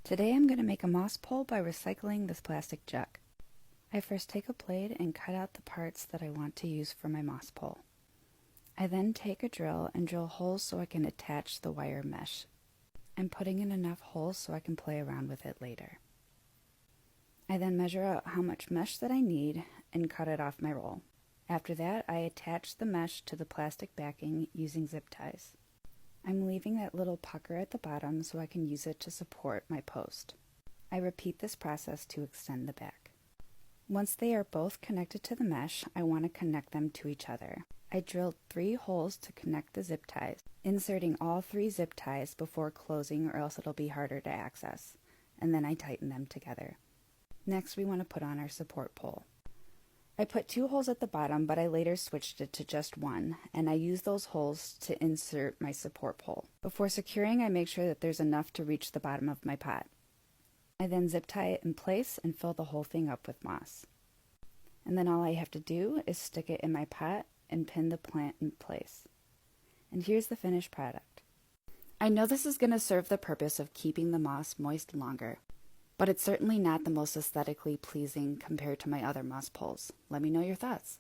Today I'm going to make a moss pole by recycling this plastic jug. I first take a blade and cut out the parts that I want to use for my moss pole. I then take a drill and drill holes so I can attach the wire mesh. I'm putting in enough holes so I can play around with it later. I then measure out how much mesh that I need and cut it off my roll. After that, I attach the mesh to the plastic backing using zip ties. I'm leaving that little pucker at the bottom so I can use it to support my post. I repeat this process to extend the back. Once they are both connected to the mesh, I want to connect them to each other. I drilled 3 holes to connect the zip ties, inserting all 3 zip ties before closing or else it'll be harder to access, and then I tighten them together. Next, we want to put on our support pole. I put 2 holes at the bottom, but I later switched it to just 1, and I use those holes to insert my support pole. Before securing, I make sure that there's enough to reach the bottom of my pot. I then zip tie it in place and fill the whole thing up with moss. And then all I have to do is stick it in my pot and pin the plant in place. And here's the finished product. I know this is going to serve the purpose of keeping the moss moist longer, but it's certainly not the most aesthetically pleasing compared to my other moss poles. Let me know your thoughts.